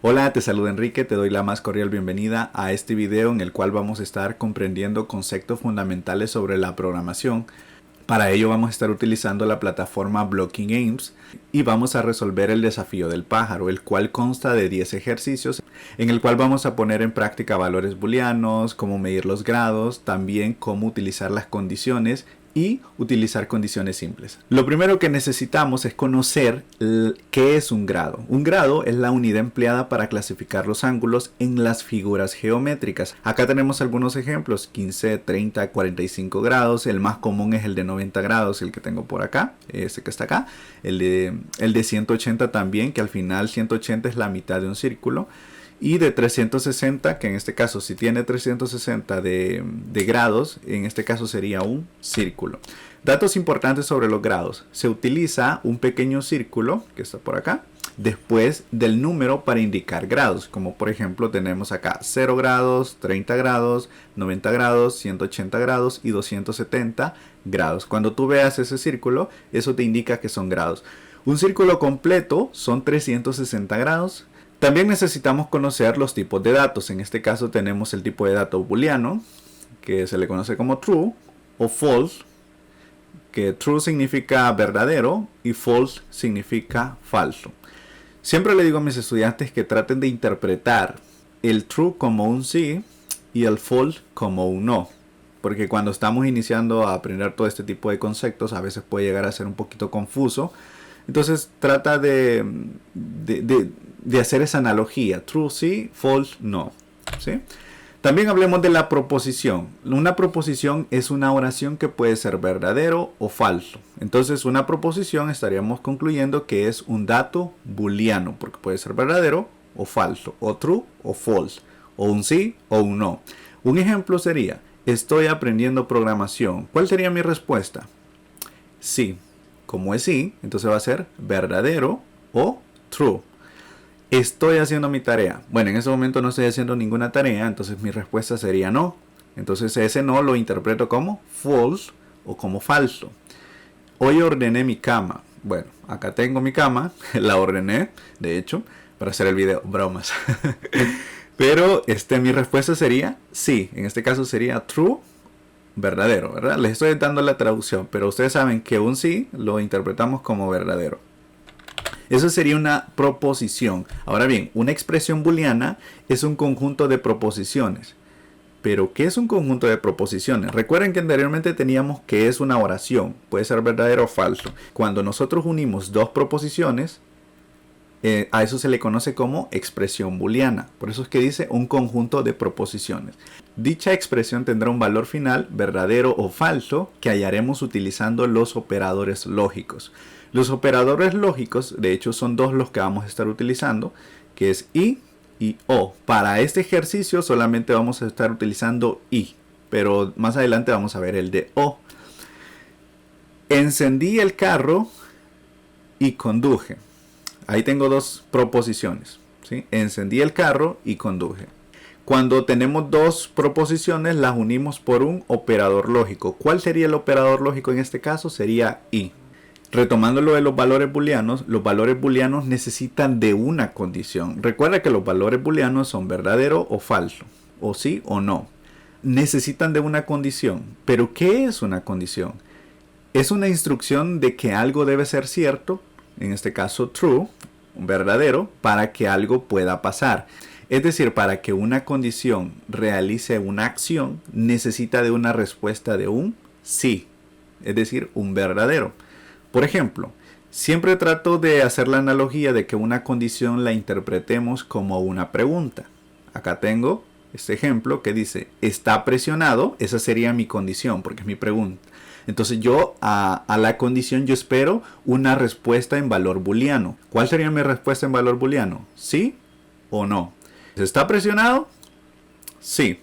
Hola, te saluda Enrique, te doy la más cordial bienvenida a este video en el cual vamos a estar comprendiendo conceptos fundamentales sobre la programación. Para ello vamos a estar utilizando la plataforma Blocking Games y vamos a resolver el desafío del pájaro, el cual consta de 10 ejercicios en el cual vamos a poner en práctica valores booleanos, cómo medir los grados, también cómo utilizar las condiciones y utilizar condiciones simples. Lo primero que necesitamos es conocer qué es un grado. Un grado es la unidad empleada para clasificar los ángulos en las figuras geométricas. Acá tenemos algunos ejemplos: 15, 30, 45 grados. El más común es el de 90 grados, el que tengo por acá, este que está acá. El de 180 también, que al final 180 es la mitad de un círculo. Y de 360, que en este caso si tiene 360 de grados, en este caso sería un círculo. Datos importantes sobre los grados. Se utiliza un pequeño círculo, que está por acá, después del número para indicar grados. Como por ejemplo tenemos acá 0 grados, 30 grados, 90 grados, 180 grados y 270 grados. Cuando tú veas ese círculo, eso te indica que son grados. Un círculo completo son 360 grados. También necesitamos conocer los tipos de datos. En este caso tenemos el tipo de dato booleano, que se le conoce como true o false, que true significa verdadero y false significa falso. Siempre le digo a mis estudiantes que traten de interpretar el true como un sí y el false como un no, porque cuando estamos iniciando a aprender todo este tipo de conceptos a veces puede llegar a ser un poquito confuso. Entonces trata de hacer esa analogía: true sí, false no, ¿sí? También hablemos de la proposición. Una proposición es una oración que puede ser verdadero o falso. Entonces una proposición estaríamos concluyendo que es un dato booleano, porque puede ser verdadero o falso, o true o false, o un sí o un no. Un ejemplo sería: estoy aprendiendo programación. ¿Cuál sería mi respuesta? Sí. Como es sí, entonces va a ser verdadero o true. Estoy haciendo mi tarea. Bueno, en ese momento no estoy haciendo ninguna tarea, entonces mi respuesta sería no. Entonces ese no lo interpreto como false o como falso. Hoy ordené mi cama. Bueno, acá tengo mi cama, la ordené, de hecho, para hacer el video. Bromas. Pero mi respuesta sería sí. En este caso sería true, verdadero, ¿verdad? Les estoy dando la traducción, pero ustedes saben que un sí lo interpretamos como verdadero. Eso sería una proposición. Ahora bien, una expresión booleana es un conjunto de proposiciones. ¿Pero qué es un conjunto de proposiciones? Recuerden que anteriormente teníamos que es una oración. Puede ser verdadero o falso. Cuando nosotros unimos dos proposiciones, a eso se le conoce como expresión booleana. Por eso es que dice un conjunto de proposiciones. Dicha expresión tendrá un valor final, verdadero o falso, que hallaremos utilizando los operadores lógicos. Los operadores lógicos, de hecho, son dos los que vamos a estar utilizando, que es y o. Para este ejercicio solamente vamos a estar utilizando y, pero más adelante vamos a ver el de o. Encendí el carro y conduje. Ahí tengo dos proposiciones, ¿sí? Encendí el carro y conduje. Cuando tenemos dos proposiciones, las unimos por un operador lógico. ¿Cuál sería el operador lógico en este caso? Sería y. Retomando lo de los valores booleanos necesitan de una condición. Recuerda que los valores booleanos son verdadero o falso, o sí o no. Necesitan de una condición. ¿Pero qué es una condición? Es una instrucción de que algo debe ser cierto, en este caso true, verdadero, para que algo pueda pasar. Es decir, para que una condición realice una acción, necesita de una respuesta de un sí, es decir, un verdadero. Por ejemplo, siempre trato de hacer la analogía de que una condición la interpretemos como una pregunta. Acá tengo este ejemplo que dice, ¿está presionado? Esa sería mi condición, porque es mi pregunta. Entonces yo a la condición yo espero una respuesta en valor booleano. ¿Cuál sería mi respuesta en valor booleano? ¿Sí o no? ¿Está presionado? Sí.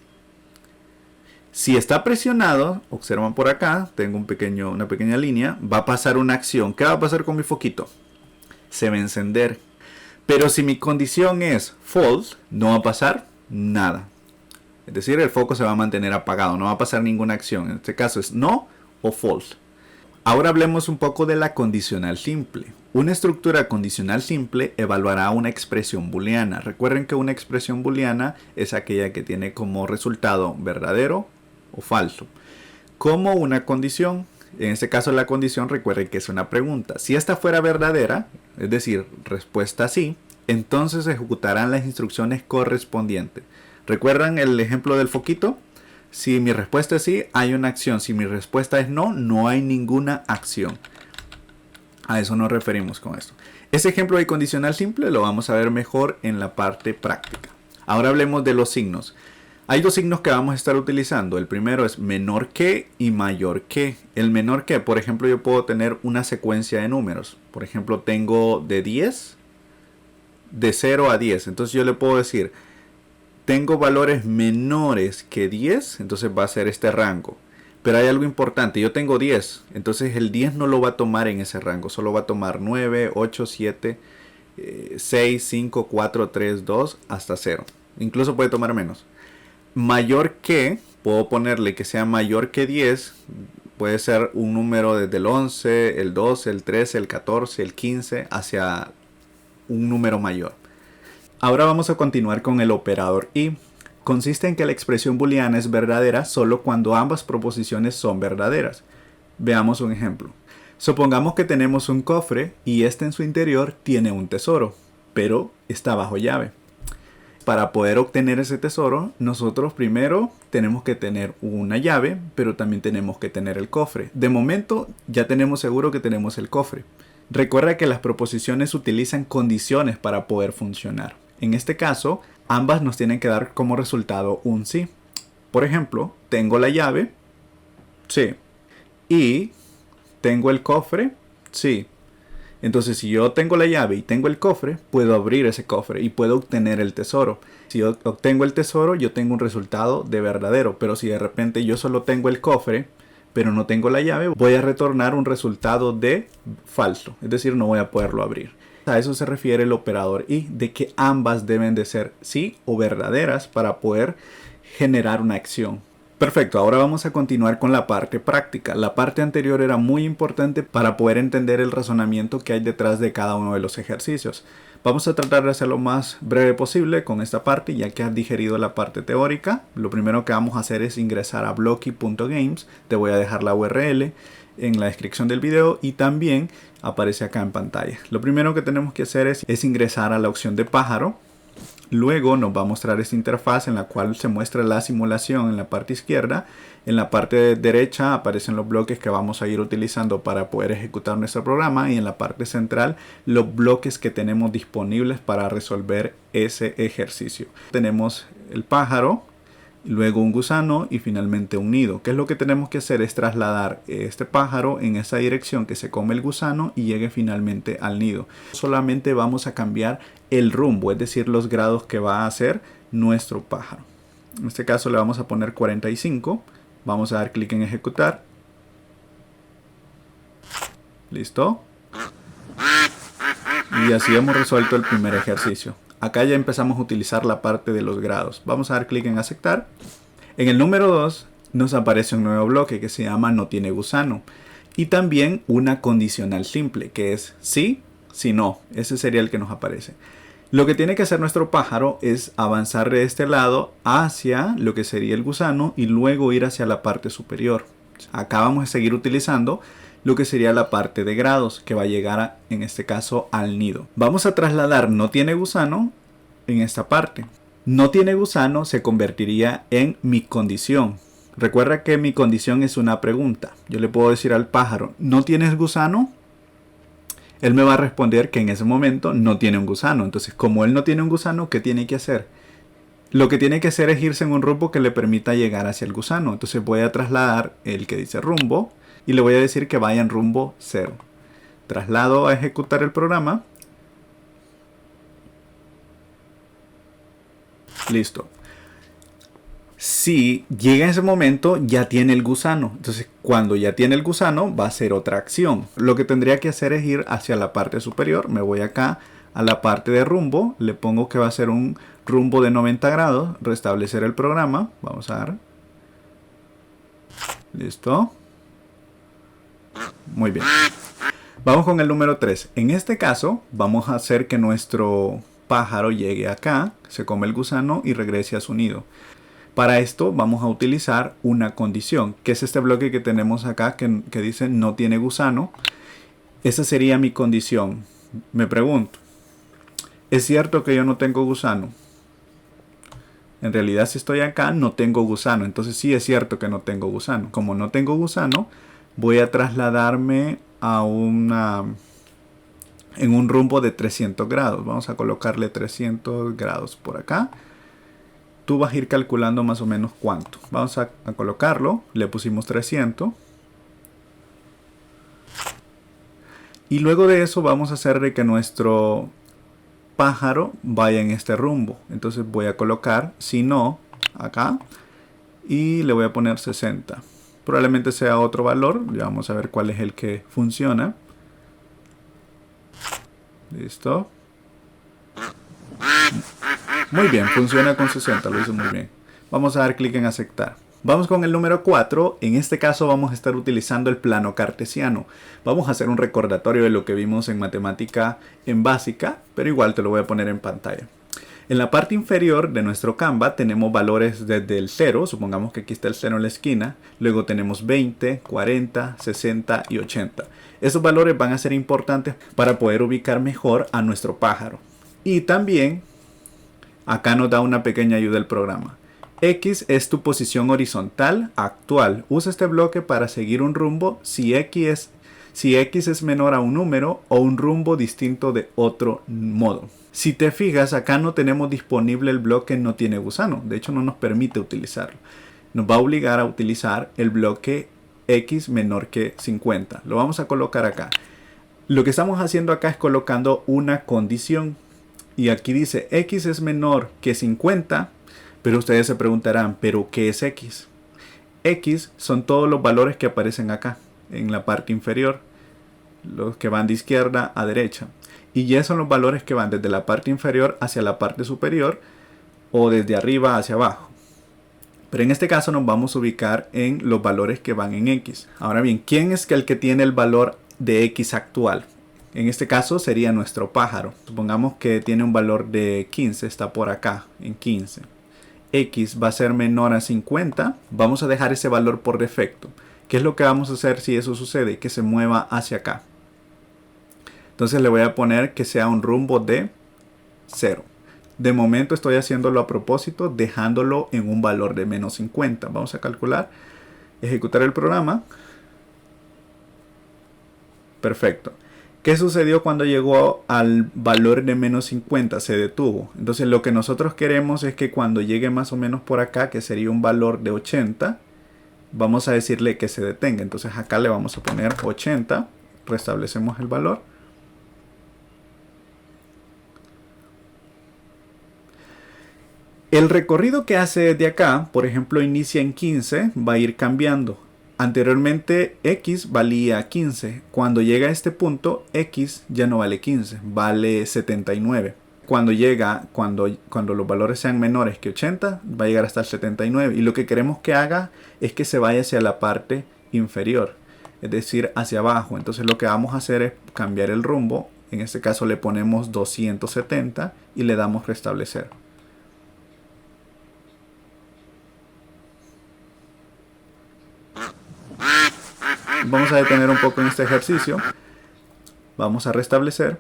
Si está presionado, observan por acá, tengo una pequeña línea, va a pasar una acción. ¿Qué va a pasar con mi foquito? Se va a encender. Pero si mi condición es false, no va a pasar nada. Es decir, el foco se va a mantener apagado, no va a pasar ninguna acción. En este caso es no o false. Ahora hablemos un poco de la condicional simple. Una estructura condicional simple evaluará una expresión booleana. Recuerden que una expresión booleana es aquella que tiene como resultado verdadero o falso. Como una condición, en este caso la condición, recuerden que es una pregunta. Si esta fuera verdadera, es decir, respuesta sí, entonces se ejecutarán las instrucciones correspondientes. ¿Recuerdan el ejemplo del foquito? Si mi respuesta es sí, hay una acción. Si mi respuesta es no, no hay ninguna acción. A eso nos referimos con esto. Este ejemplo de condicional simple lo vamos a ver mejor en la parte práctica. Ahora hablemos de los signos. Hay dos signos que vamos a estar utilizando. El primero es menor que y mayor que. El menor que, por ejemplo, yo puedo tener una secuencia de números. Por ejemplo, tengo de 10, de 0 a 10. Entonces yo le puedo decir, tengo valores menores que 10, entonces va a ser este rango. Pero hay algo importante, yo tengo 10, entonces el 10 no lo va a tomar en ese rango, solo va a tomar 9, 8, 7, 6, 5, 4, 3, 2, hasta 0. Incluso puede tomar menos. Mayor que, puedo ponerle que sea mayor que 10, puede ser un número desde el 11, el 12, el 13, el 14, el 15, hacia un número mayor. Ahora vamos a continuar con el operador y. Consiste en que la expresión booleana es verdadera solo cuando ambas proposiciones son verdaderas. Veamos un ejemplo. Supongamos que tenemos un cofre y este en su interior tiene un tesoro, pero está bajo llave. Para poder obtener ese tesoro, nosotros primero tenemos que tener una llave, pero también tenemos que tener el cofre. De momento ya tenemos seguro que tenemos el cofre. Recuerda que las proposiciones utilizan condiciones para poder funcionar. En este caso, ambas nos tienen que dar como resultado un sí. Por ejemplo, tengo la llave, sí. Y tengo el cofre, sí. Entonces, si yo tengo la llave y tengo el cofre, puedo abrir ese cofre y puedo obtener el tesoro. Si yo obtengo el tesoro, yo tengo un resultado de verdadero. Pero si de repente yo solo tengo el cofre, pero no tengo la llave, voy a retornar un resultado de falso. Es decir, no voy a poderlo abrir. A eso se refiere el operador y, de que ambas deben de ser sí o verdaderas para poder generar una acción. Perfecto, ahora vamos a continuar con la parte práctica. La parte anterior era muy importante para poder entender el razonamiento que hay detrás de cada uno de los ejercicios. Vamos a tratar de hacerlo lo más breve posible con esta parte, ya que has digerido la parte teórica. Lo primero que vamos a hacer es ingresar a blocky.games. Te voy a dejar la URL en la descripción del video y también aparece acá en pantalla. Lo primero que tenemos que hacer es ingresar a la opción de pájaro. Luego nos va a mostrar esta interfaz en la cual se muestra la simulación en la parte izquierda. En la parte derecha aparecen los bloques que vamos a ir utilizando para poder ejecutar nuestro programa, y en la parte central los bloques que tenemos disponibles para resolver ese ejercicio. Tenemos el pájaro, luego un gusano y finalmente un nido. ¿Qué es lo que tenemos que hacer? Es trasladar este pájaro en esa dirección que se come el gusano y llegue finalmente al nido. Solamente vamos a cambiar el rumbo, es decir, los grados que va a hacer nuestro pájaro. En este caso le vamos a poner 45. Vamos a dar clic en ejecutar. ¿Listo? Y así hemos resuelto el primer ejercicio. Acá ya empezamos a utilizar la parte de los grados. Vamos a dar clic en aceptar. En el número 2 nos aparece un nuevo bloque que se llama no tiene gusano. Y también una condicional simple, que es sí, si no. Ese sería el que nos aparece. Lo que tiene que hacer nuestro pájaro es avanzar de este lado hacia lo que sería el gusano y luego ir hacia la parte superior. Acá vamos a seguir utilizando lo que sería la parte de grados, que va a llegar en este caso al nido. Vamos a trasladar no tiene gusano en esta parte. No tiene gusano se convertiría en mi condición. Recuerda que mi condición es una pregunta. Yo le puedo decir al pájaro, ¿no tienes gusano? Él me va a responder que en ese momento no tiene un gusano. Entonces, como él no tiene un gusano, ¿qué tiene que hacer? Lo que tiene que hacer es irse en un rumbo que le permita llegar hacia el gusano. Entonces voy a trasladar el que dice rumbo y le voy a decir que vaya en rumbo 0. Traslado a ejecutar el programa. Listo. Si llega en ese momento, ya tiene el gusano. Entonces, cuando ya tiene el gusano, va a hacer otra acción. Lo que tendría que hacer es ir hacia la parte superior. Me voy acá a la parte de rumbo. Le pongo que va a ser un rumbo de 90 grados. Restablecer el programa. Vamos a ver. Listo. Muy bien. Vamos con el número 3. En este caso, vamos a hacer que nuestro pájaro llegue acá, se come el gusano y regrese a su nido. Para esto vamos a utilizar una condición, que es este bloque que tenemos acá que dice no tiene gusano. Esa sería mi condición. Me pregunto, ¿es cierto que yo no tengo gusano? En realidad, si estoy acá, no tengo gusano. Entonces sí es cierto que no tengo gusano. Como no tengo gusano, voy a trasladarme a en un rumbo de 300 grados. Vamos a colocarle 300 grados por acá. Tú vas a ir calculando más o menos cuánto. Vamos a colocarlo. Le pusimos 300. Y luego de eso vamos a hacer de que nuestro pájaro vaya en este rumbo. Entonces voy a colocar, si no, acá. Y le voy a poner 60. Probablemente sea otro valor. Ya vamos a ver cuál es el que funciona. Listo. Muy bien, funciona con 60, lo hizo muy bien. Vamos a dar clic en aceptar. Vamos con el número 4. En este caso vamos a estar utilizando el plano cartesiano. Vamos a hacer un recordatorio de lo que vimos en matemática en básica, pero igual te lo voy a poner en pantalla. En la parte inferior de nuestro Canva tenemos valores desde el 0, supongamos que aquí está el 0 en la esquina, luego tenemos 20, 40, 60 y 80. Esos valores van a ser importantes para poder ubicar mejor a nuestro pájaro. Y también, acá nos da una pequeña ayuda el programa. X es tu posición horizontal actual. Usa este bloque para seguir un rumbo si X es menor a un número o un rumbo distinto de otro modo. Si te fijas, acá no tenemos disponible el bloque no tiene gusano. De hecho, no nos permite utilizarlo. Nos va a obligar a utilizar el bloque X menor que 50. Lo vamos a colocar acá. Lo que estamos haciendo acá es colocando una condición. Y aquí dice X es menor que 50. Pero ustedes se preguntarán, ¿pero qué es X? X son todos los valores que aparecen acá, en la parte inferior. Los que van de izquierda a derecha. Y Y son los valores que van desde la parte inferior hacia la parte superior o desde arriba hacia abajo. Pero en este caso nos vamos a ubicar en los valores que van en X. Ahora bien, ¿quién es el que tiene el valor de X actual? En este caso sería nuestro pájaro. Supongamos que tiene un valor de 15, está por acá en 15. X va a ser menor a 50. Vamos a dejar ese valor por defecto. ¿Qué es lo que vamos a hacer si eso sucede? Que se mueva hacia acá. Entonces le voy a poner que sea un rumbo de 0. De momento estoy haciéndolo a propósito, dejándolo en un valor de menos 50. Vamos a calcular, ejecutar el programa. Perfecto. ¿Qué sucedió cuando llegó al valor de menos 50? Se detuvo. Entonces lo que nosotros queremos es que cuando llegue más o menos por acá, que sería un valor de 80, vamos a decirle que se detenga. Entonces acá le vamos a poner 80. Restablecemos el valor. El recorrido que hace desde acá, por ejemplo, inicia en 15, va a ir cambiando. Anteriormente X valía 15. Cuando llega a este punto, X ya no vale 15, vale 79. Cuando los valores sean menores que 80, va a llegar hasta el 79. Y lo que queremos que haga es que se vaya hacia la parte inferior, es decir, hacia abajo. Entonces lo que vamos a hacer es cambiar el rumbo. En este caso le ponemos 270 y le damos restablecer. Vamos a detener un poco en este ejercicio. Vamos a restablecer.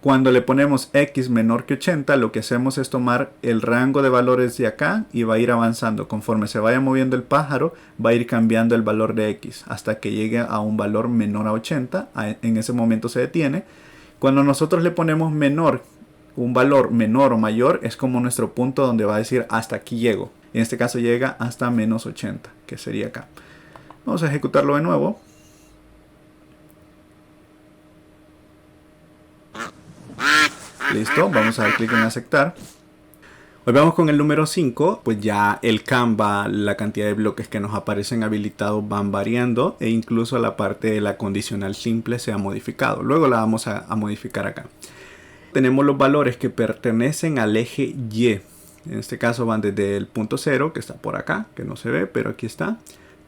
Cuando le ponemos X menor que 80, lo que hacemos es tomar el rango de valores de acá y va a ir avanzando. Conforme se vaya moviendo el pájaro, va a ir cambiando el valor de X hasta que llegue a un valor menor a 80. En ese momento se detiene. Cuando nosotros le ponemos un valor menor o mayor, es como nuestro punto donde va a decir hasta aquí llego. En este caso llega hasta menos 80, que sería acá. Vamos a ejecutarlo de nuevo. Listo, vamos a dar clic en aceptar. Hoy vamos con el número 5, pues ya el Canva, la cantidad de bloques que nos aparecen habilitados van variando e incluso la parte de la condicional simple se ha modificado. Luego la vamos a modificar acá. Tenemos los valores que pertenecen al eje Y. En este caso van desde el punto 0, que está por acá, que no se ve, pero aquí está.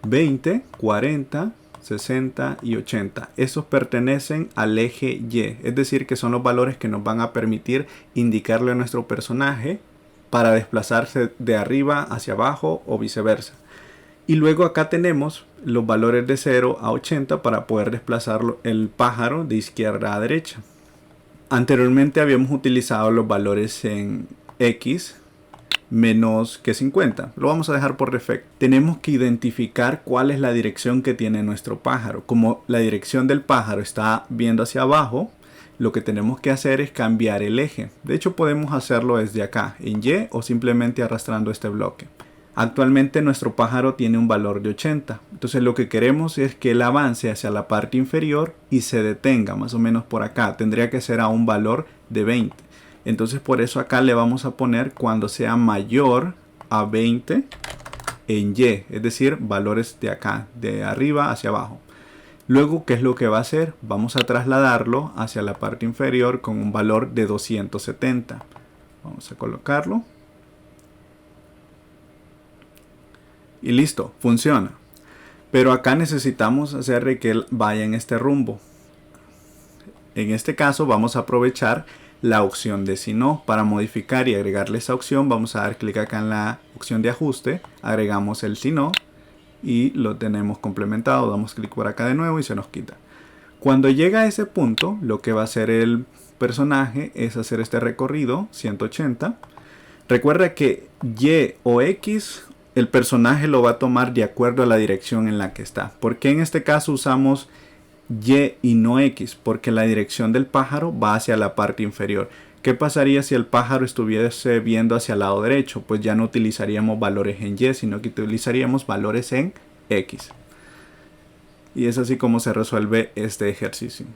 20, 40, 60 y 80. Estos pertenecen al eje Y, es decir, que son los valores que nos van a permitir indicarle a nuestro personaje para desplazarse de arriba hacia abajo o viceversa. Y luego acá tenemos los valores de 0 a 80 para poder desplazar el pájaro de izquierda a derecha. Anteriormente habíamos utilizado los valores en X menos que 50. Lo vamos a dejar por defecto. Tenemos que identificar cuál es la dirección que tiene nuestro pájaro. Como la dirección del pájaro está viendo hacia abajo, lo que tenemos que hacer es cambiar el eje. De hecho, podemos hacerlo desde acá, en Y, o simplemente arrastrando este bloque. Actualmente nuestro pájaro tiene un valor de 80. Entonces lo que queremos es que él avance hacia la parte inferior y se detenga más o menos por acá. Tendría que ser a un valor de 20. Entonces por eso acá le vamos a poner cuando sea mayor a 20 en Y. Es decir, valores de acá, de arriba hacia abajo. Luego, ¿qué es lo que va a hacer? Vamos a trasladarlo hacia la parte inferior con un valor de 270. Vamos a colocarlo. Y listo, funciona. Pero acá necesitamos hacer que él vaya en este rumbo. En este caso vamos a aprovechar la opción de si no. Para modificar y agregarle esa opción vamos a dar clic acá en la opción de ajuste. Agregamos el si no. Y lo tenemos complementado. Damos clic por acá de nuevo y se nos quita. Cuando llega a ese punto, lo que va a hacer el personaje es hacer este recorrido 180. Recuerda que Y o X el personaje lo va a tomar de acuerdo a la dirección en la que está. ¿Por qué en este caso usamos Y y no X? Porque la dirección del pájaro va hacia la parte inferior. ¿Qué pasaría si el pájaro estuviese viendo hacia el lado derecho? Pues ya no utilizaríamos valores en Y, sino que utilizaríamos valores en X. Y es así como se resuelve este ejercicio.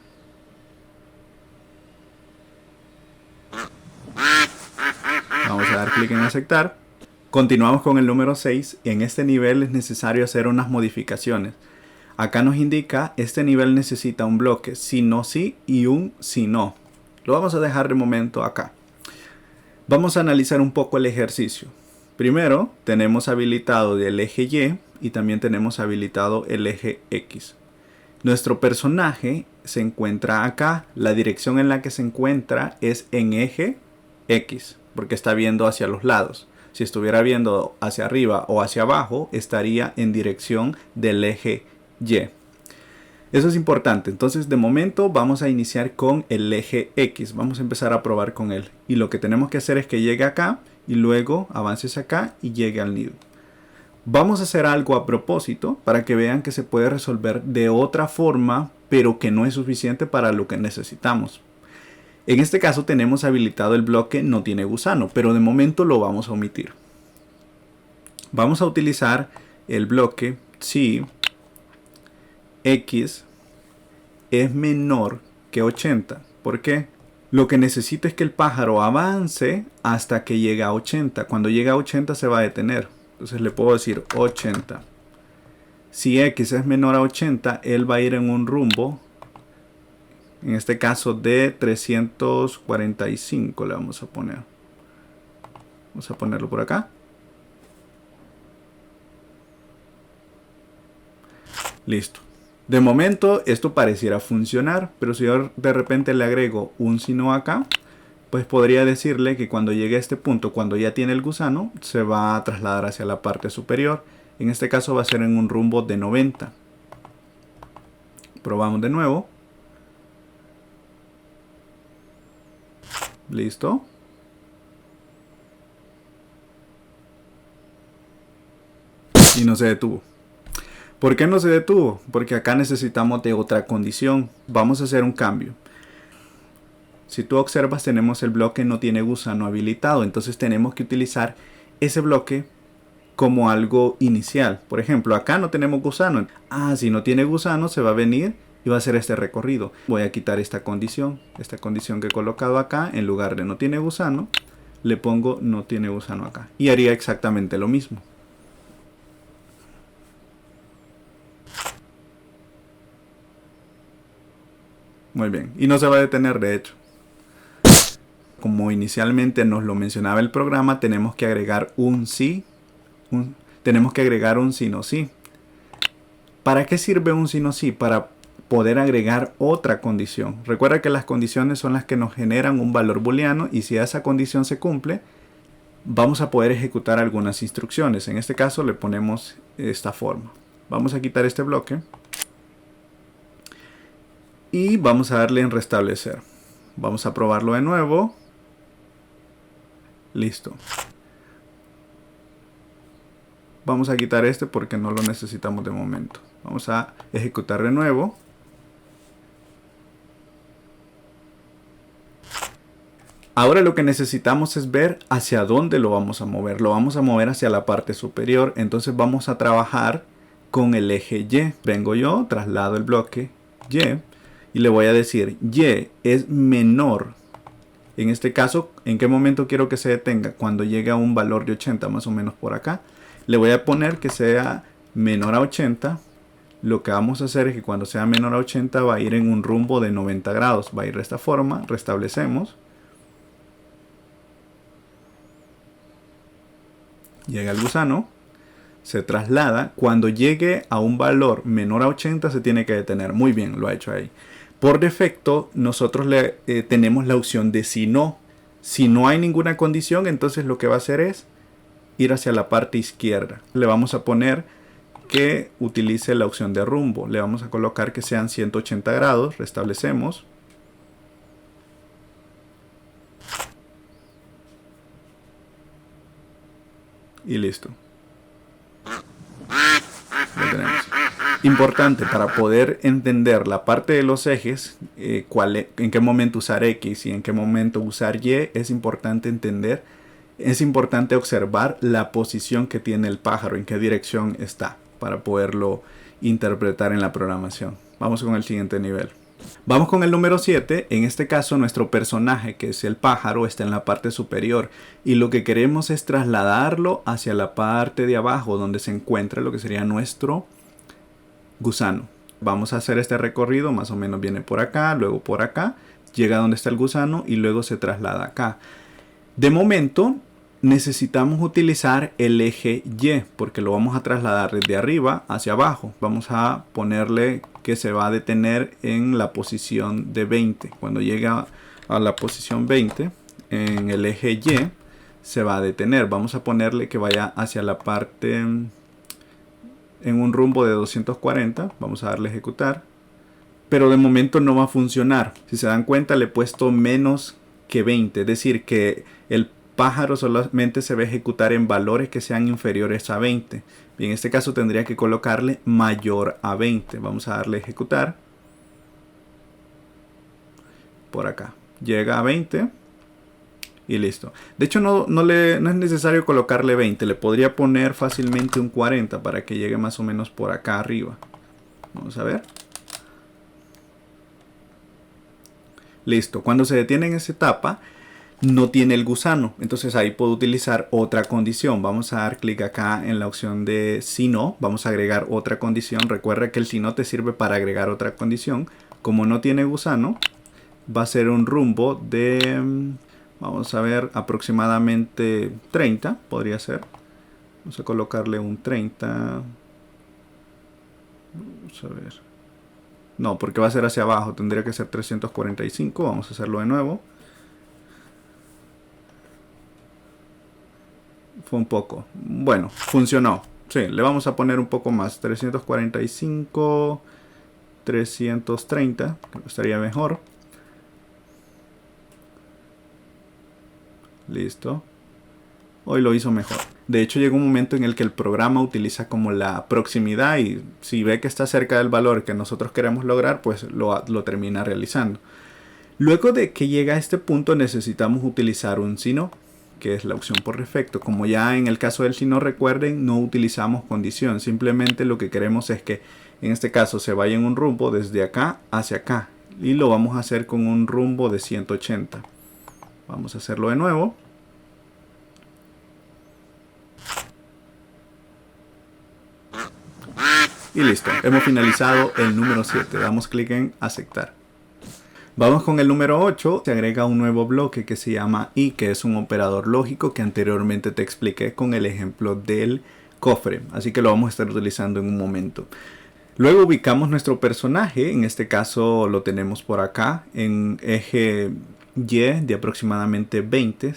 Vamos a dar clic en aceptar. Continuamos con el número 6. En este nivel es necesario hacer unas modificaciones. Acá nos indica, este nivel necesita un bloque si no sí y un si no. Lo vamos a dejar de momento acá. Vamos a analizar un poco el ejercicio. Primero, tenemos habilitado el eje Y también tenemos habilitado el eje X. Nuestro personaje se encuentra acá. La dirección en la que se encuentra es en eje X, porque está viendo hacia los lados. Si estuviera viendo hacia arriba o hacia abajo, estaría en dirección del eje Y. Eso es importante. Entonces, de momento vamos a iniciar con el eje X. Vamos a empezar a probar con él. Y lo que tenemos que hacer es que llegue acá y luego avances acá y llegue al nido. Vamos a hacer algo a propósito para que vean que se puede resolver de otra forma, pero que no es suficiente para lo que necesitamos. En este caso tenemos habilitado el bloque no tiene gusano, pero de momento lo vamos a omitir. Vamos a utilizar el bloque si X es menor que 80. ¿Por qué? Lo que necesito es que el pájaro avance hasta que llegue a 80. Cuando llega a 80 se va a detener. Entonces le puedo decir 80. Si X es menor a 80, él va a ir en un rumbo, en este caso de 345 le vamos a poner. Vamos a ponerlo por acá. Listo. De momento esto pareciera funcionar, pero si yo de repente le agrego un si no acá, pues podría decirle que cuando llegue a este punto, cuando ya tiene el gusano, se va a trasladar hacia la parte superior. En este caso va a ser en un rumbo de 90. Probamos de nuevo. Listo. Y no se detuvo. ¿Por qué no se detuvo? Porque acá necesitamos de otra condición. Vamos a hacer un cambio. Si tú observas, tenemos el bloque no tiene gusano habilitado. Entonces tenemos que utilizar ese bloque como algo inicial. Por ejemplo, acá no tenemos gusano. Si no tiene gusano, se va a venir y va a hacer este recorrido. Voy a quitar esta condición que he colocado acá. En lugar de no tiene gusano, le pongo no tiene gusano acá. Y haría exactamente lo mismo. Muy bien. Y no se va a detener, de hecho. Como inicialmente nos lo mencionaba el programa, tenemos que agregar un sí. Tenemos que agregar un sí no sí. ¿Para qué sirve un sino sí? Para poder agregar otra condición. Recuerda que las condiciones son las que nos generan un valor booleano y si esa condición se cumple, vamos a poder ejecutar algunas instrucciones. En este caso le ponemos esta forma. Vamos a quitar este bloque y vamos a darle en restablecer. Vamos a probarlo de nuevo. Listo. Vamos a quitar este porque no lo necesitamos de momento. Vamos a ejecutar de nuevo. Ahora lo que necesitamos es ver hacia dónde lo vamos a mover. Lo vamos a mover hacia la parte superior. Entonces vamos a trabajar con el eje Y. Vengo yo, traslado el bloque Y y le voy a decir Y es menor. En este caso, ¿en qué momento quiero que se detenga? Cuando llegue a un valor de 80, más o menos por acá. Le voy a poner que sea menor a 80. Lo que vamos a hacer es que cuando sea menor a 80 va a ir en un rumbo de 90 grados. Va a ir de esta forma. Restablecemos. Llega el gusano. Se traslada. Cuando llegue a un valor menor a 80 se tiene que detener. Muy bien, lo ha hecho ahí. Por defecto nosotros tenemos la opción de si no. Si no hay ninguna condición, entonces lo que va a hacer es ir hacia la parte izquierda. Le vamos a poner que utilice la opción de rumbo. Le vamos a colocar que sean 180 grados. Restablecemos. Y listo. Lo tenemos. Importante para poder entender la parte de los ejes, en qué momento usar X y en qué momento usar Y, es importante entender. Es importante observar la posición que tiene el pájaro, en qué dirección está, para poderlo interpretar en la programación. Vamos con el siguiente nivel. Vamos con el número 7. En este caso, nuestro personaje, que es el pájaro, está en la parte superior. Y lo que queremos es trasladarlo hacia la parte de abajo, donde se encuentra lo que sería nuestro gusano. Vamos a hacer este recorrido, más o menos viene por acá, luego por acá, llega donde está el gusano y luego se traslada acá. De momento necesitamos utilizar el eje Y porque lo vamos a trasladar desde arriba hacia abajo. Vamos a ponerle que se va a detener en la posición de 20. Cuando llega a la posición 20 en el eje Y se va a detener. Vamos a ponerle que vaya hacia la parte en un rumbo de 240. Vamos a darle a ejecutar. Pero de momento no va a funcionar. Si se dan cuenta, le he puesto menos que 20. Es decir, que el pájaro solamente se va a ejecutar en valores que sean inferiores a 20. Y en este caso tendría que colocarle mayor a 20. Vamos a darle a ejecutar. Por acá. Llega a 20. Y listo. De hecho no es necesario colocarle 20. Le podría poner fácilmente un 40 para que llegue más o menos por acá arriba. Vamos a ver. Listo. Cuando se detiene en esa etapa, no tiene el gusano. Entonces ahí puedo utilizar otra condición. Vamos a dar clic acá en la opción de si no. Vamos a agregar otra condición. Recuerda que el si no te sirve para agregar otra condición. Como no tiene gusano, va a ser un rumbo de, vamos a ver, aproximadamente 30. Podría ser. Vamos a colocarle un 30. Vamos a ver. No, porque va a ser hacia abajo. Tendría que ser 345. Vamos a hacerlo de nuevo. Fue un poco. Bueno, funcionó. Sí, le vamos a poner un poco más. 345. 330. Que estaría mejor. Listo. Hoy lo hizo mejor. De hecho, llega un momento en el que el programa utiliza como la proximidad y si ve que está cerca del valor que nosotros queremos lograr, pues lo termina realizando. Luego de que llega a este punto necesitamos utilizar un si no, que es la opción por defecto. Como ya en el caso del si no, recuerden, no utilizamos condición. Simplemente lo que queremos es que en este caso se vaya en un rumbo desde acá hacia acá. Y lo vamos a hacer con un rumbo de 180. Vamos a hacerlo de nuevo. Y listo, hemos finalizado el número 7. Damos clic en aceptar. Vamos con el número 8. Se agrega un nuevo bloque que se llama y, que es un operador lógico que anteriormente te expliqué con el ejemplo del cofre. Así que lo vamos a estar utilizando en un momento. Luego ubicamos nuestro personaje, en este caso lo tenemos por acá, en eje Y de aproximadamente 20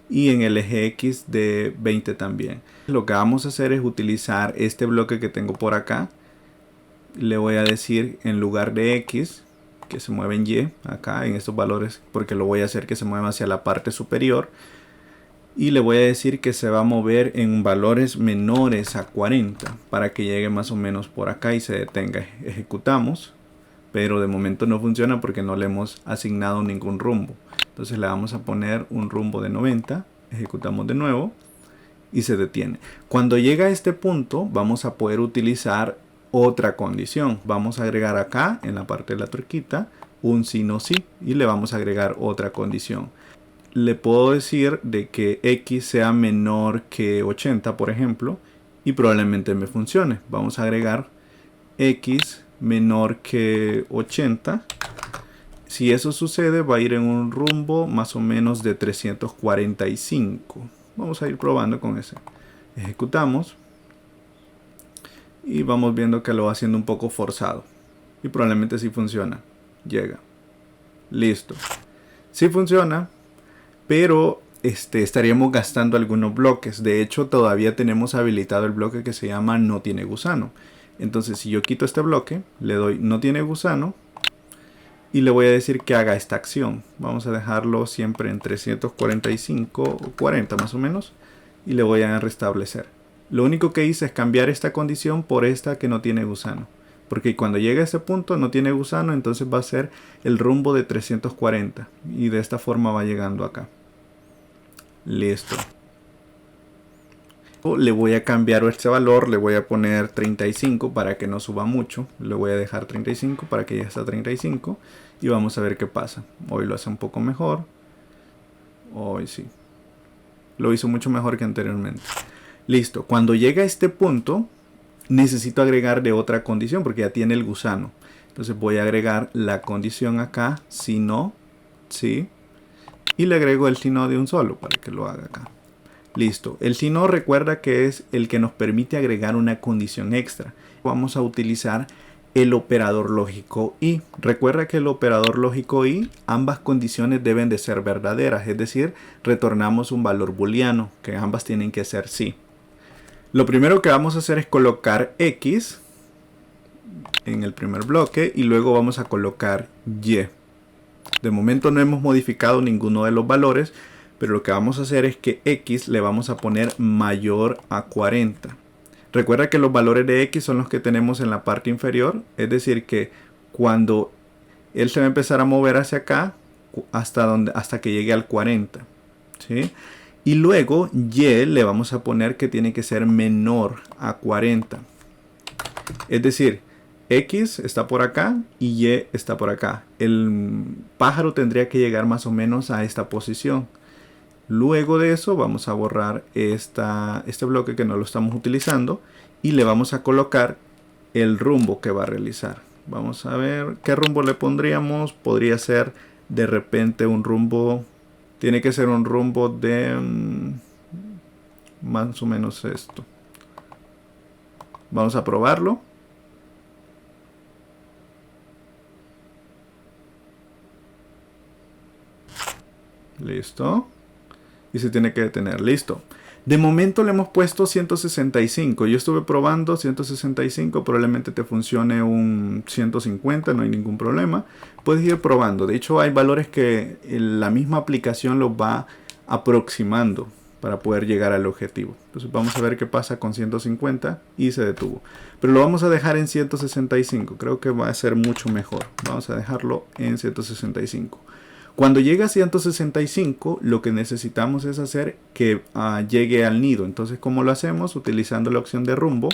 y en el eje X de 20 también. Lo que vamos a hacer es utilizar este bloque que tengo por acá. Le voy a decir en lugar de X que se mueva en Y, acá en estos valores, porque lo voy a hacer que se mueva hacia la parte superior. Y le voy a decir que se va a mover en valores menores a 40 para que llegue más o menos por acá y se detenga. Ejecutamos, pero de momento no funciona porque no le hemos asignado ningún rumbo. Entonces le vamos a poner un rumbo de 90, ejecutamos de nuevo y se detiene. Cuando llega a este punto vamos a poder utilizar otra condición. Vamos a agregar acá en la parte de la tuerquita un sí no sí y le vamos a agregar otra condición. Le puedo decir de que X sea menor que 80, por ejemplo, y probablemente me funcione. Vamos a agregar X menor que 80. Si eso sucede, va a ir en un rumbo más o menos de 345. Vamos a ir probando con ese. Ejecutamos. Y vamos viendo que lo va haciendo un poco forzado. Y probablemente sí funciona. Llega. Listo. Sí funciona. Pero estaríamos gastando algunos bloques. De hecho, todavía tenemos habilitado el bloque que se llama no tiene gusano. Entonces, si yo quito este bloque, le doy no tiene gusano y le voy a decir que haga esta acción. Vamos a dejarlo siempre en 345 o 40 más o menos y le voy a restablecer. Lo único que hice es cambiar esta condición por esta que no tiene gusano. Porque cuando llegue a ese punto no tiene gusano, entonces va a ser el rumbo de 340. Y de esta forma va llegando acá. Listo. Le voy a cambiar este valor, le voy a poner 35 para que no suba mucho. Le voy a dejar 35 para que llegue hasta 35. Y vamos a ver qué pasa. Hoy lo hace un poco mejor. Hoy sí. Lo hizo mucho mejor que anteriormente. Listo. Cuando llega a este punto, necesito agregarle otra condición porque ya tiene el gusano. Entonces voy a agregar la condición acá, si no, sí. Y le agrego el si no de un solo para que lo haga acá. Listo. El si no, recuerda que es el que nos permite agregar una condición extra. Vamos a utilizar el operador lógico y. Recuerda que el operador lógico y, ambas condiciones deben de ser verdaderas. Es decir, retornamos un valor booleano, que ambas tienen que ser sí. Lo primero que vamos a hacer es colocar X en el primer bloque y luego vamos a colocar Y. De momento no hemos modificado ninguno de los valores, pero lo que vamos a hacer es que X le vamos a poner mayor a 40. Recuerda que los valores de X son los que tenemos en la parte inferior, es decir que cuando él se va a empezar a mover hacia acá hasta que llegue al 40, ¿sí? Y luego Y le vamos a poner que tiene que ser menor a 40. Es decir, X está por acá y Y está por acá. El pájaro tendría que llegar más o menos a esta posición. Luego de eso vamos a borrar este bloque que no lo estamos utilizando y le vamos a colocar el rumbo que va a realizar. Vamos a ver qué rumbo le pondríamos. Podría ser de repente un rumbo, tiene que ser un rumbo de más o menos esto. Vamos a probarlo. Listo. Y se tiene que detener. Listo. De momento le hemos puesto 165. Yo estuve probando 165. Probablemente te funcione un 150. No hay ningún problema. Puedes ir probando. De hecho hay valores que la misma aplicación los va aproximando para poder llegar al objetivo. Entonces vamos a ver qué pasa con 150 y se detuvo. Pero lo vamos a dejar en 165. Creo que va a ser mucho mejor. Vamos a dejarlo en 165. Cuando llegue a 165, lo que necesitamos es hacer que llegue al nido. Entonces, ¿cómo lo hacemos? Utilizando la opción de rumbo.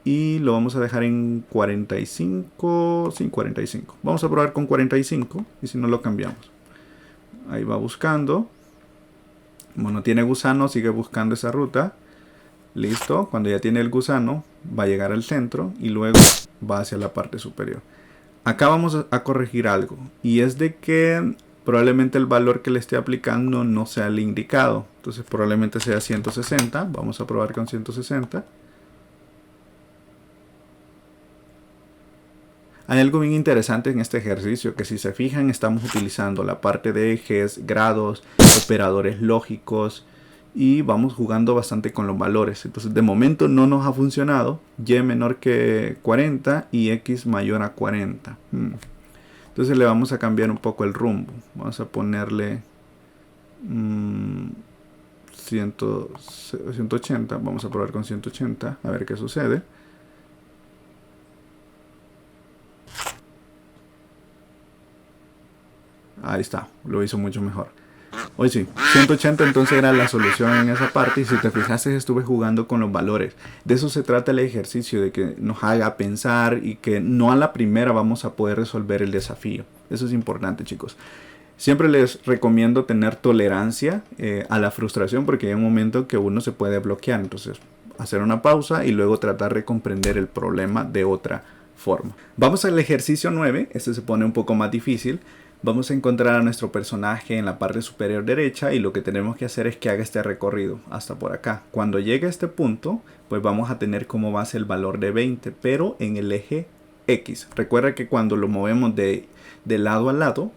Y lo vamos a dejar en 45. Sin 45. Vamos a probar con 45. Y si no, lo cambiamos. Ahí va buscando. Como no tiene gusano, sigue buscando esa ruta. Listo. Cuando ya tiene el gusano, va a llegar al centro. Y luego va hacia la parte superior. Acá vamos a corregir algo, y es de que probablemente el valor que le esté aplicando no sea el indicado. Entonces probablemente sea 160. Vamos a probar con 160. Hay algo bien interesante en este ejercicio, que si se fijan estamos utilizando la parte de ejes, grados, operadores lógicos y vamos jugando bastante con los valores. Entonces de momento no nos ha funcionado y menor que 40 y x mayor a 40. Entonces le vamos a cambiar un poco el rumbo. Vamos a ponerle 180. Vamos a probar con 180 a ver qué sucede. Ahí está, lo hizo mucho mejor. Hoy sí, 180 entonces era la solución en esa parte, y si te fijaste estuve jugando con los valores. De eso se trata el ejercicio, de que nos haga pensar y que no a la primera vamos a poder resolver el desafío. Eso es importante, chicos. Siempre les recomiendo tener tolerancia a la frustración, porque hay un momento que uno se puede bloquear. Entonces hacer una pausa y luego tratar de comprender el problema de otra forma. Vamos al ejercicio 9, este se pone un poco más difícil. Vamos a encontrar a nuestro personaje en la parte superior derecha y lo que tenemos que hacer es que haga este recorrido hasta por acá. Cuando llegue a este punto, pues vamos a tener como base el valor de 20, pero en el eje X. Recuerda que cuando lo movemos de lado a lado,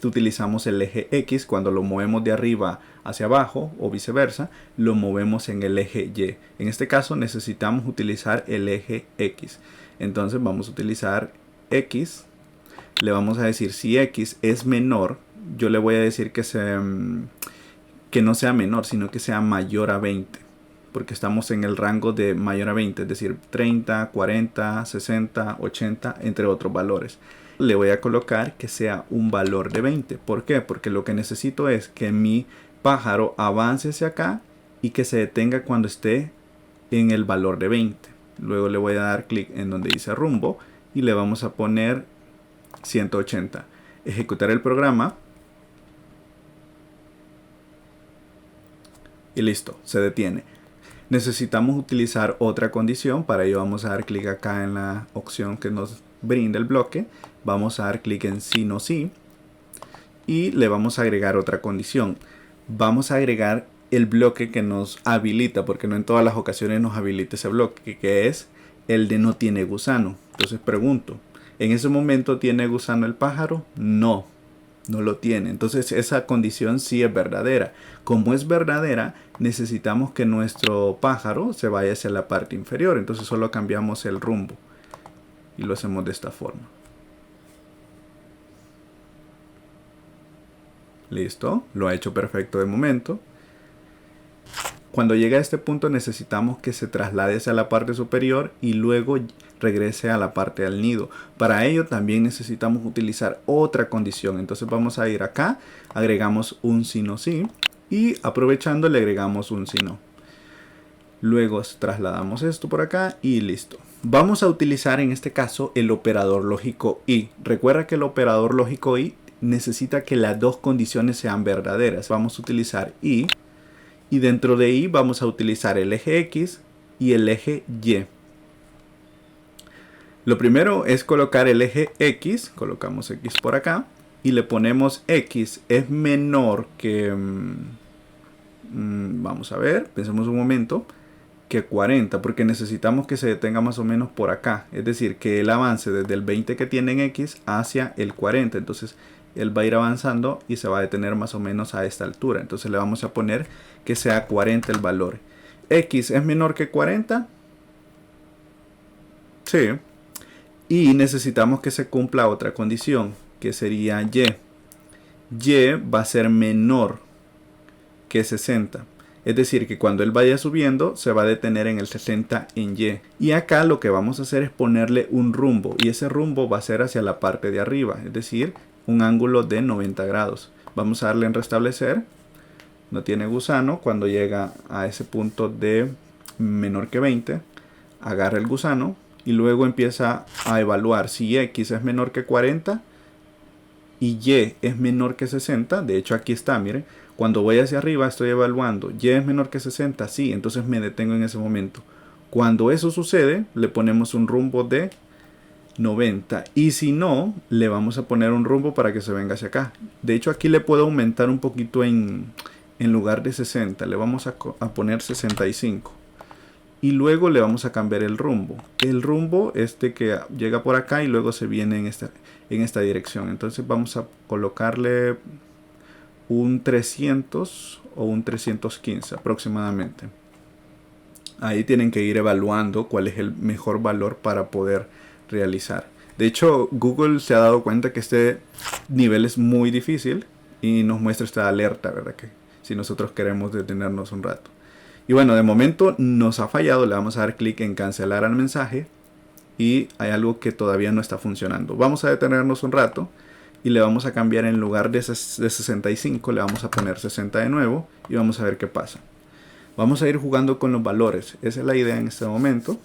utilizamos el eje X. Cuando lo movemos de arriba hacia abajo o viceversa, lo movemos en el eje Y. En este caso necesitamos utilizar el eje X. Entonces vamos a utilizar X. Le vamos a decir si X es menor, yo le voy a decir que no sea menor, sino que sea mayor a 20. Porque estamos en el rango de mayor a 20, es decir, 30, 40, 60, 80, entre otros valores. Le voy a colocar que sea un valor de 20. ¿Por qué? Porque lo que necesito es que mi pájaro avance hacia acá y que se detenga cuando esté en el valor de 20. Luego le voy a dar clic en donde dice rumbo y le vamos a poner 180. Ejecutar el programa. Y listo, se detiene. Necesitamos utilizar otra condición. Para ello vamos a dar clic acá en la opción que nos brinda el bloque. Vamos a dar clic en sí, no, sí. Y le vamos a agregar otra condición. Vamos a agregar el bloque que nos habilita, porque no en todas las ocasiones nos habilita ese bloque, que es el de no tiene gusano. Entonces pregunto, ¿en ese momento tiene gusano el pájaro? No, no lo tiene. Entonces esa condición sí es verdadera. Como es verdadera, necesitamos que nuestro pájaro se vaya hacia la parte inferior. Entonces solo cambiamos el rumbo y lo hacemos de esta forma. Listo, lo ha hecho perfecto de momento. Cuando llegue a este punto necesitamos que se traslade hacia la parte superior y luego regrese a la parte del nido. Para ello también necesitamos utilizar otra condición. Entonces vamos a ir acá, agregamos un sí no sí y aprovechando le agregamos un sí no. Luego trasladamos esto por acá y listo. Vamos a utilizar en este caso el operador lógico y. Recuerda que el operador lógico y necesita que las dos condiciones sean verdaderas. Vamos a utilizar y. Y dentro de Y vamos a utilizar el eje X y el eje Y. Lo primero es colocar el eje X. Colocamos X por acá. Y le ponemos X es menor que... vamos a ver, pensemos un momento. Que 40, porque necesitamos que se detenga más o menos por acá. Es decir, que él avance desde el 20 que tiene en X hacia el 40. Entonces él va a ir avanzando y se va a detener más o menos a esta altura. Entonces le vamos a poner que sea 40 el valor. X es menor que 40. Sí. Y necesitamos que se cumpla otra condición, que sería Y. Y va a ser menor que 60. Es decir, que cuando él vaya subiendo, se va a detener en el 60 en Y. Y acá lo que vamos a hacer es ponerle un rumbo. Y ese rumbo va a ser hacia la parte de arriba. Es decir, un ángulo de 90 grados. Vamos a darle en restablecer. No tiene gusano. Cuando llega a ese punto de menor que 20, agarra el gusano. Y luego empieza a evaluar si X es menor que 40 y Y es menor que 60. De hecho aquí está, miren. Cuando voy hacia arriba estoy evaluando. Y es menor que 60, sí. Entonces me detengo en ese momento. Cuando eso sucede, le ponemos un rumbo de 90. Y si no, le vamos a poner un rumbo para que se venga hacia acá. De hecho aquí le puedo aumentar un poquito en lugar de 60. Le vamos a poner 65. y luego le vamos a cambiar el rumbo. El rumbo que llega por acá y luego se viene en esta dirección. Entonces vamos a colocarle un 300 o un 315 aproximadamente. Ahí tienen que ir evaluando cuál es el mejor valor para poder realizar. De hecho, Google se ha dado cuenta que este nivel es muy difícil y nos muestra esta alerta, ¿verdad? Que si nosotros queremos detenernos un rato. Y bueno, de momento nos ha fallado. Le vamos a dar clic en cancelar al mensaje y hay algo que todavía no está funcionando. Vamos a detenernos un rato y le vamos a cambiar, en lugar de 65 le vamos a poner 60 de nuevo y vamos a ver qué pasa. Vamos a ir jugando con los valores. Esa es la idea en este momento.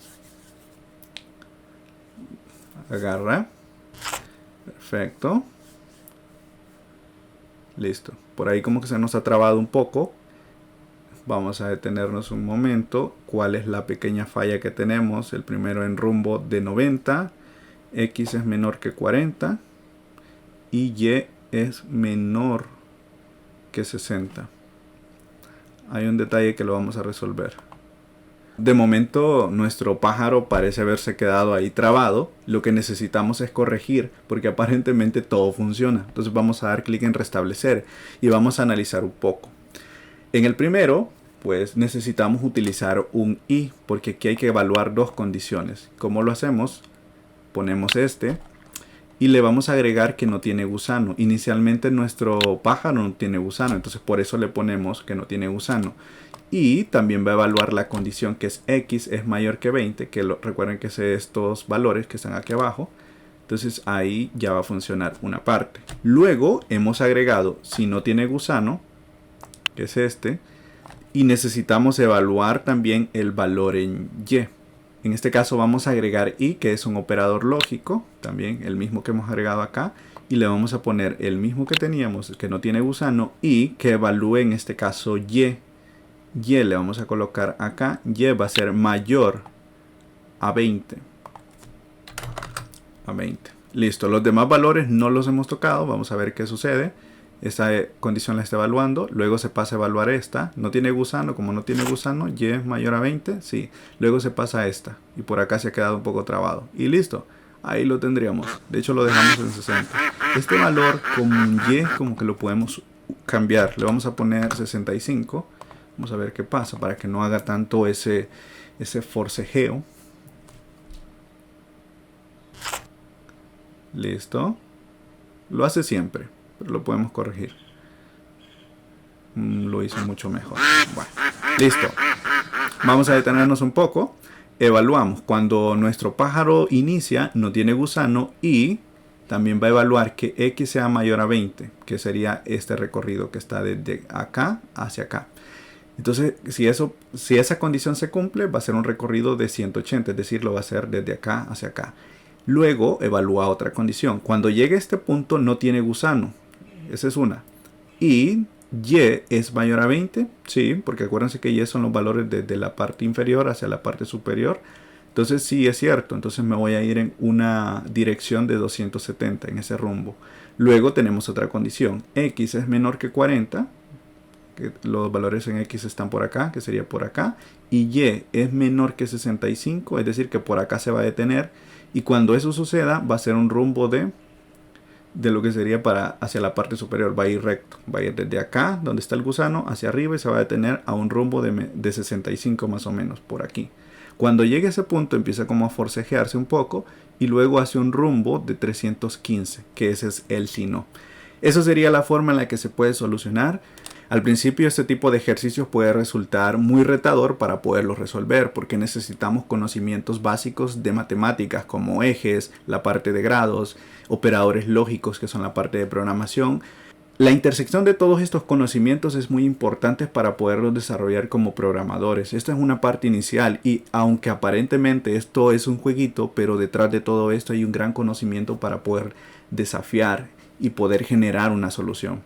Agarra. Perfecto. Listo. Por ahí como que se nos ha trabado un poco. Vamos a detenernos un momento. ¿Cuál es la pequeña falla que tenemos? El primero en rumbo de 90. X es menor que 40. Y Y es menor que 60. Hay un detalle que lo vamos a resolver. De momento nuestro pájaro parece haberse quedado ahí trabado. Lo que necesitamos es corregir, porque aparentemente todo funciona. Entonces vamos a dar clic en restablecer y vamos a analizar un poco. En el primero, pues necesitamos utilizar un i, porque aquí hay que evaluar dos condiciones. ¿Cómo lo hacemos? Ponemos y le vamos a agregar que no tiene gusano. Inicialmente nuestro pájaro no tiene gusano, entonces por eso le ponemos que no tiene gusano. Y también va a evaluar la condición que es x es mayor que 20, que recuerden que es estos valores que están aquí abajo. Entonces ahí ya va a funcionar una parte. Luego hemos agregado si no tiene gusano, que es y necesitamos evaluar también el valor en y. En este caso vamos a agregar i, que es un operador lógico, también el mismo que hemos agregado acá, y le vamos a poner el mismo que teníamos, que no tiene gusano, y que evalúe en este caso y. Y le vamos a colocar acá, y va a ser mayor a 20. A 20. Listo, los demás valores no los hemos tocado, vamos a ver qué sucede. Esta condición la está evaluando, luego se pasa a evaluar esta, no tiene gusano, como no tiene gusano, y es mayor a 20, sí, luego se pasa a esta, y por acá se ha quedado un poco trabado, y listo, ahí lo tendríamos, de hecho lo dejamos en 60. Este valor con y como que lo podemos cambiar, le vamos a poner 65, vamos a ver qué pasa, para que no haga tanto ese forcejeo. Listo, lo hace siempre, pero lo podemos corregir. Lo hizo mucho mejor. Bueno, listo. Vamos a detenernos un poco. Evaluamos. Cuando nuestro pájaro inicia, no tiene gusano, y también va a evaluar que x sea mayor a 20, que sería este recorrido que está desde acá hacia acá. Entonces, si esa condición se cumple, va a ser un recorrido de 180, es decir, lo va a hacer desde acá hacia acá. Luego evalúa otra condición. Cuando llegue a este punto, no tiene gusano. Esa es una. Y es mayor a 20. Sí, porque acuérdense que y son los valores desde la parte inferior hacia la parte superior. Entonces sí es cierto. Entonces me voy a ir en una dirección de 270 en ese rumbo. Luego tenemos otra condición. X es menor que 40. Que los valores en X están por acá, que sería por acá. Y Y es menor que 65. Es decir, que por acá se va a detener. Y cuando eso suceda, va a ser un rumbo de lo que sería hacia la parte superior. Va a ir recto. Va a ir desde acá, donde está el gusano, hacia arriba, y se va a detener a un rumbo de 65 más o menos, por aquí. Cuando llegue a ese punto, empieza como a forcejearse un poco, y luego hace un rumbo de 315, que ese es el si no. Eso sería la forma en la que se puede solucionar. Al principio este tipo de ejercicios puede resultar muy retador para poderlos resolver, porque necesitamos conocimientos básicos de matemáticas como ejes, la parte de grados, operadores lógicos que son la parte de programación. La intersección de todos estos conocimientos es muy importante para poderlos desarrollar como programadores. Esta es una parte inicial, y aunque aparentemente esto es un jueguito, pero detrás de todo esto hay un gran conocimiento para poder desafiar y poder generar una solución.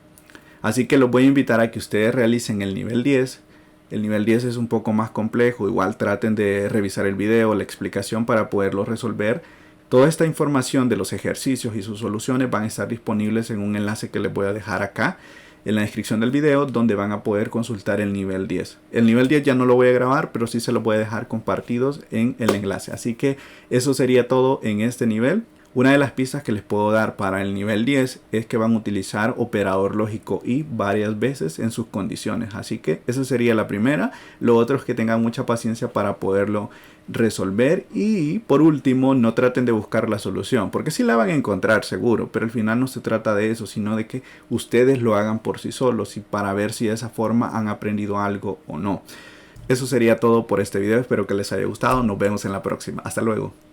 Así que los voy a invitar a que ustedes realicen el nivel 10. El nivel 10 es un poco más complejo. Igual traten de revisar el video, la explicación para poderlo resolver. Toda esta información de los ejercicios y sus soluciones van a estar disponibles en un enlace que les voy a dejar acá. en la descripción del video, donde van a poder consultar el nivel 10. El nivel 10 ya no lo voy a grabar, pero sí se lo voy a dejar compartidos en el enlace. Así que eso sería todo en este nivel. Una de las pistas que les puedo dar para el nivel 10 es que van a utilizar operador lógico y varias veces en sus condiciones. Así que esa sería la primera. Lo otro es que tengan mucha paciencia para poderlo resolver. Y por último, no traten de buscar la solución, porque sí la van a encontrar seguro, pero al final no se trata de eso, sino de que ustedes lo hagan por sí solos y para ver si de esa forma han aprendido algo o no. Eso sería todo por este video. Espero que les haya gustado. Nos vemos en la próxima. Hasta luego.